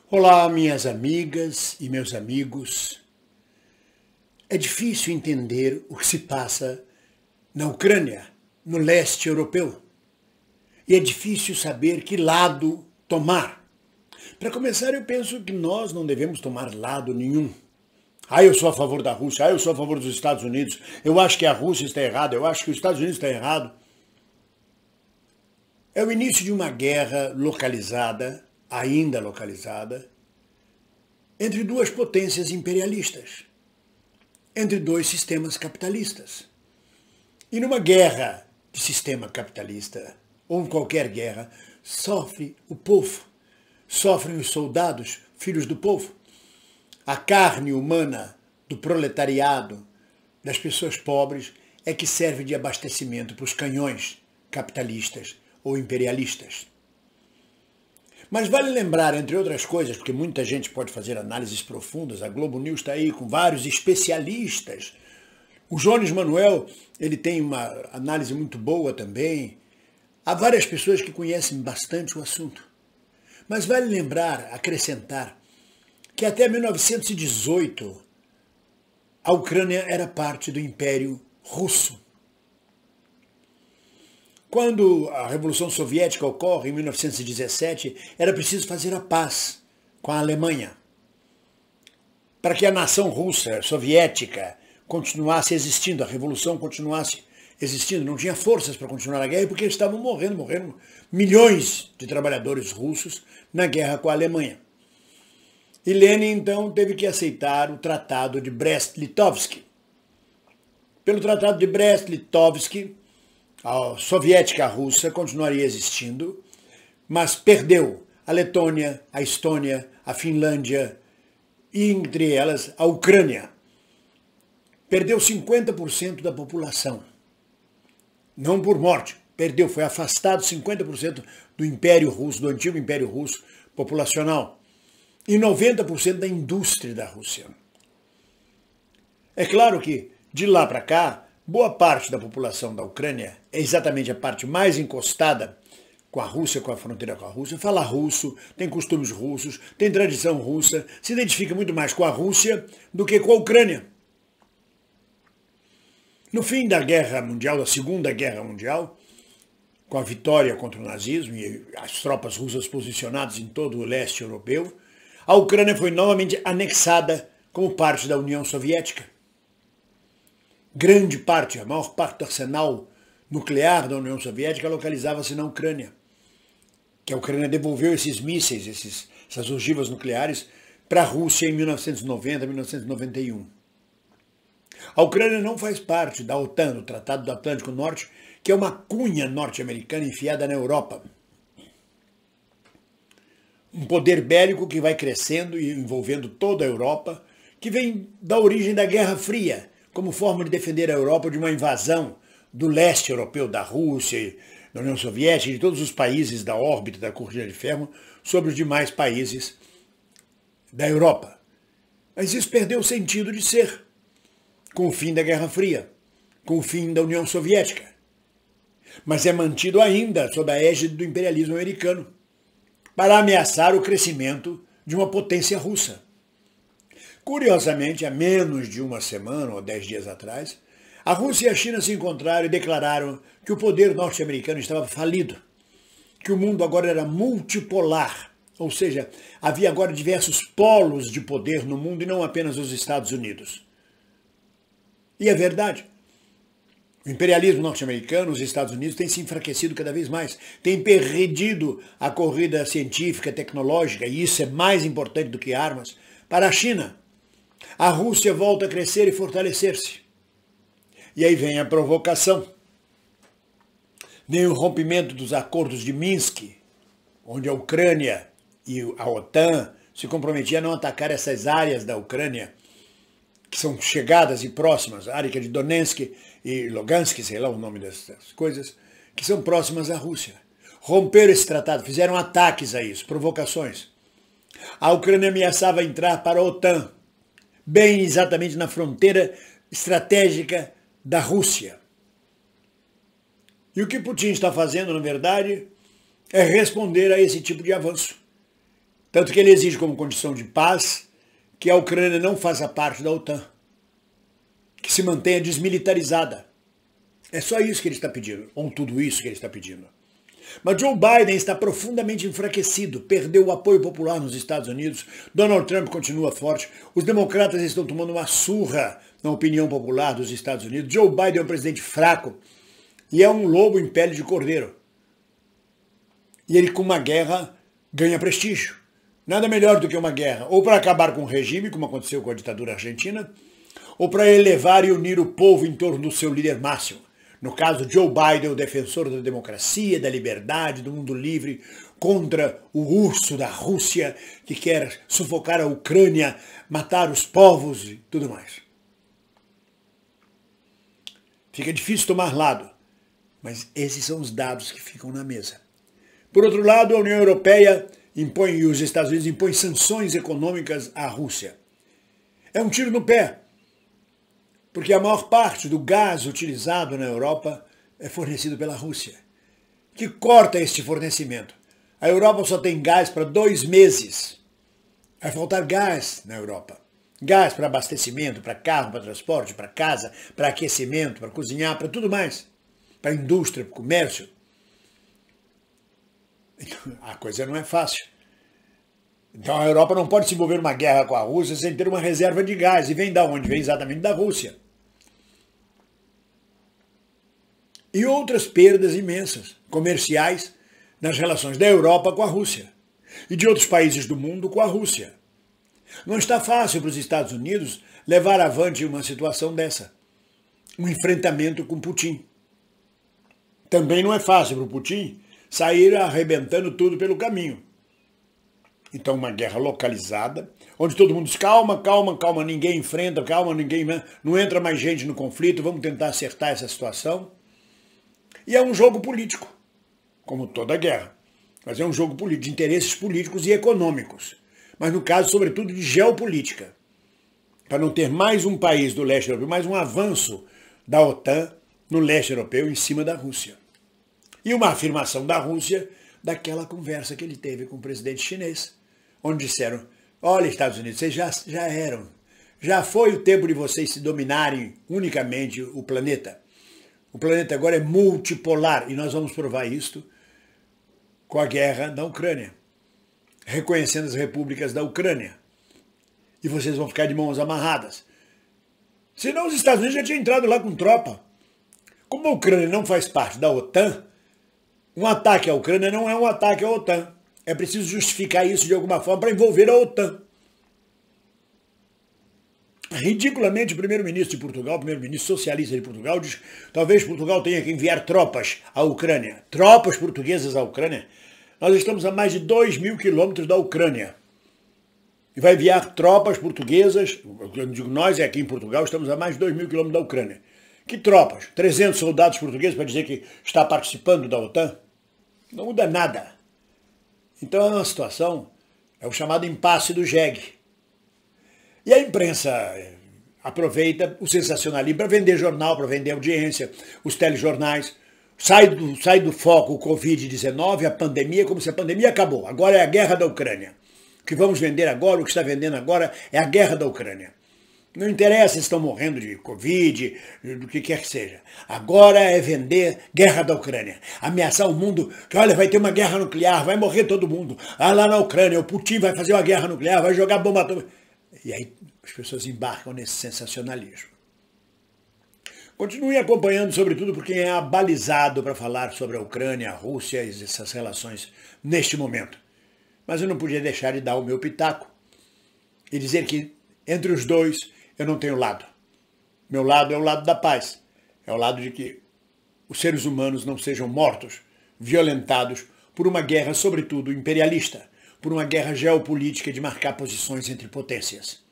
Olá, minhas amigas e meus amigos. É difícil entender o que se passa na Ucrânia, no leste europeu. E é difícil saber que lado tomar. Para começar, eu penso que nós não devemos tomar lado nenhum. Eu sou a favor da Rússia, eu sou a favor dos Estados Unidos, eu acho que a Rússia está errada, eu acho que os Estados Unidos está errado. É o início de uma guerra localizada, ainda localizada, entre duas potências imperialistas, entre dois sistemas capitalistas. E numa guerra de sistema capitalista, ou em qualquer guerra, sofre o povo, sofrem os soldados, filhos do povo. A carne humana do proletariado, das pessoas pobres, é que serve de abastecimento para os canhões capitalistas ou imperialistas. Mas vale lembrar, entre outras coisas, porque muita gente pode fazer análises profundas, a Globo News está aí com vários especialistas. O Jones Manuel, ele tem uma análise muito boa também. Há várias pessoas que conhecem bastante o assunto. Mas vale lembrar, acrescentar, que até 1918 a Ucrânia era parte do Império Russo. Quando a Revolução Soviética ocorre, em 1917, era preciso fazer a paz com a Alemanha, para que a nação russa, soviética, continuasse existindo, a revolução continuasse existindo. Não tinha forças para continuar a guerra, porque eles estavam morrendo milhões de trabalhadores russos na guerra com a Alemanha. E Lenin, então, teve que aceitar o Tratado de Brest-Litovsk. Pelo Tratado de Brest-Litovsk, a soviética russa continuaria existindo, mas perdeu a Letônia, a Estônia, a Finlândia e, entre elas, a Ucrânia. Perdeu 50% da população. Não por morte, perdeu, foi afastado 50% do Império Russo, do antigo Império Russo populacional, e 90% da indústria da Rússia. É claro que, de lá para cá, boa parte da população da Ucrânia é exatamente a parte mais encostada com a Rússia, com a fronteira com a Rússia, fala russo, tem costumes russos, tem tradição russa, se identifica muito mais com a Rússia do que com a Ucrânia. No fim da Guerra Mundial, da Segunda Guerra Mundial, com a vitória contra o nazismo e as tropas russas posicionadas em todo o leste europeu, a Ucrânia foi novamente anexada como parte da União Soviética. Grande parte, a maior parte do arsenal nuclear da União Soviética localizava-se na Ucrânia, que a Ucrânia devolveu esses mísseis, essas ogivas nucleares, para a Rússia em 1990, 1991. A Ucrânia não faz parte da OTAN, do Tratado do Atlântico Norte, que é uma cunha norte-americana enfiada na Europa. Um poder bélico que vai crescendo e envolvendo toda a Europa, que vem da origem da Guerra Fria, como forma de defender a Europa de uma invasão do leste europeu, da Rússia, da União Soviética e de todos os países da órbita da Cortina de Ferro sobre os demais países da Europa. Mas isso perdeu o sentido de ser com o fim da Guerra Fria, com o fim da União Soviética. Mas é mantido ainda sob a égide do imperialismo americano, para ameaçar o crescimento de uma potência russa. Curiosamente, há menos de uma semana ou 10 dias atrás, a Rússia e a China se encontraram e declararam que o poder norte-americano estava falido, que o mundo agora era multipolar, ou seja, havia agora diversos polos de poder no mundo e não apenas os Estados Unidos. E é verdade. O imperialismo norte-americano, os Estados Unidos, têm se enfraquecido cada vez mais, têm perdido a corrida científica, tecnológica, e isso é mais importante do que armas, para a China. A Rússia volta a crescer e fortalecer-se. E aí vem a provocação. Vem o rompimento dos acordos de Minsk, onde a Ucrânia e a OTAN se comprometiam a não atacar essas áreas da Ucrânia, que são chegadas e próximas, a área de Donetsk e Lugansk, sei lá o nome dessas coisas, que são próximas à Rússia. Romperam esse tratado, fizeram ataques a isso, provocações. A Ucrânia ameaçava entrar para a OTAN, bem exatamente na fronteira estratégica da Rússia. E o que Putin está fazendo, na verdade, é responder a esse tipo de avanço. Tanto que ele exige como condição de paz que a Ucrânia não faça parte da OTAN, que se mantenha desmilitarizada. É só isso que ele está pedindo, ou tudo isso que ele está pedindo. Mas Joe Biden está profundamente enfraquecido, perdeu o apoio popular nos Estados Unidos, Donald Trump continua forte, os democratas estão tomando uma surra na opinião popular dos Estados Unidos, Joe Biden é um presidente fraco e é um lobo em pele de cordeiro. E ele com uma guerra ganha prestígio. Nada melhor do que uma guerra, ou para acabar com o regime, como aconteceu com a ditadura argentina, ou para elevar e unir o povo em torno do seu líder máximo. No caso, Joe Biden, o defensor da democracia, da liberdade, do mundo livre, contra o urso da Rússia, que quer sufocar a Ucrânia, matar os povos e tudo mais. Fica difícil tomar lado, mas esses são os dados que ficam na mesa. Por outro lado, a União Europeia impõe, e os Estados Unidos impõem sanções econômicas à Rússia. É um tiro no pé, porque a maior parte do gás utilizado na Europa é fornecido pela Rússia, que corta este fornecimento. A Europa só tem gás para 2 meses. Vai faltar gás na Europa. Gás para abastecimento, para carro, para transporte, para casa, para aquecimento, para cozinhar, para tudo mais. Para indústria, para comércio. A coisa não é fácil. Então a Europa não pode se envolver numa guerra com a Rússia sem ter uma reserva de gás. E vem da onde? Vem exatamente da Rússia. E outras perdas imensas, comerciais, nas relações da Europa com a Rússia. E de outros países do mundo com a Rússia. Não está fácil para os Estados Unidos levar avante uma situação dessa. Um enfrentamento com Putin. Também não é fácil para o Putin sair arrebentando tudo pelo caminho. Então uma guerra localizada, onde todo mundo diz calma, calma, calma, ninguém enfrenta, calma, ninguém, não entra mais gente no conflito, vamos tentar acertar essa situação. E é um jogo político, como toda guerra. Mas é um jogo político, de interesses políticos e econômicos. Mas no caso, sobretudo, de geopolítica. Para não ter mais um país do leste europeu, mais um avanço da OTAN no leste europeu em cima da Rússia. E uma afirmação da Rússia daquela conversa que ele teve com o presidente chinês, onde disseram, olha, Estados Unidos, vocês já eram, já foi o tempo de vocês se dominarem unicamente o planeta. O planeta agora é multipolar e nós vamos provar isto com a guerra na Ucrânia, reconhecendo as repúblicas da Ucrânia. E vocês vão ficar de mãos amarradas. Senão os Estados Unidos já tinham entrado lá com tropa. Como a Ucrânia não faz parte da OTAN, um ataque à Ucrânia não é um ataque à OTAN. É preciso justificar isso de alguma forma para envolver a OTAN. Ridiculamente, o primeiro-ministro de Portugal, o primeiro-ministro socialista de Portugal, diz que talvez Portugal tenha que enviar tropas à Ucrânia. Tropas portuguesas à Ucrânia? Nós estamos a mais de 2.000 quilômetros da Ucrânia. E vai enviar tropas portuguesas, eu digo nós, aqui em Portugal, estamos a mais de 2.000 quilômetros da Ucrânia. Que tropas? 300 soldados portugueses para dizer que está participando da OTAN? Não muda nada. Então é uma situação, é o chamado impasse do jegue. E a imprensa aproveita o sensacionalismo para vender jornal, para vender audiência, os telejornais. Sai do foco o Covid-19, a pandemia, como se a pandemia acabou. Agora é a guerra da Ucrânia. O que vamos vender agora, o que está vendendo agora é a guerra da Ucrânia. Não interessa se estão morrendo de Covid, do que quer que seja. Agora é vender guerra da Ucrânia. Ameaçar o mundo, que olha, vai ter uma guerra nuclear, vai morrer todo mundo. Ah, lá na Ucrânia, o Putin vai fazer uma guerra nuclear, vai jogar bomba atômica. E aí as pessoas embarcam nesse sensacionalismo. Continue acompanhando, sobretudo por quem é abalizado para falar sobre a Ucrânia, a Rússia e essas relações neste momento. Mas eu não podia deixar de dar o meu pitaco e dizer que entre os dois eu não tenho lado. Meu lado é o lado da paz. É o lado de que os seres humanos não sejam mortos, violentados por uma guerra, sobretudo imperialista, por uma guerra geopolítica de marcar posições entre potências.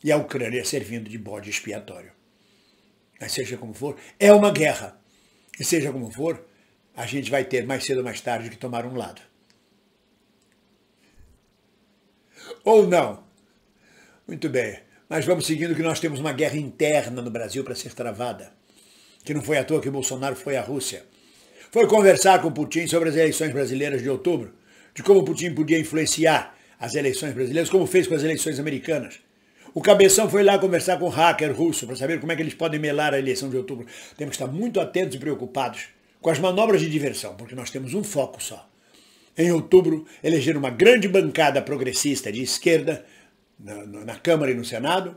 E a Ucrânia servindo de bode expiatório. Mas seja como for, é uma guerra. E seja como for, a gente vai ter mais cedo ou mais tarde que tomar um lado. Ou não. Muito bem. Mas vamos seguindo que nós temos uma guerra interna no Brasil para ser travada. Que não foi à toa que o Bolsonaro foi à Rússia. Foi conversar com Putin sobre as eleições brasileiras de outubro, de como Putin podia influenciar as eleições brasileiras, como fez com as eleições americanas. O Cabeção foi lá conversar com o hacker russo para saber como é que eles podem melar a eleição de outubro. Temos que estar muito atentos e preocupados com as manobras de diversão, porque nós temos um foco só. Em outubro, eleger uma grande bancada progressista de esquerda na Câmara e no Senado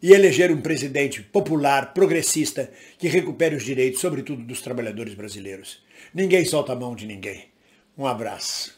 e eleger um presidente popular, progressista, que recupere os direitos, sobretudo dos trabalhadores brasileiros. Ninguém solta a mão de ninguém. Um abraço.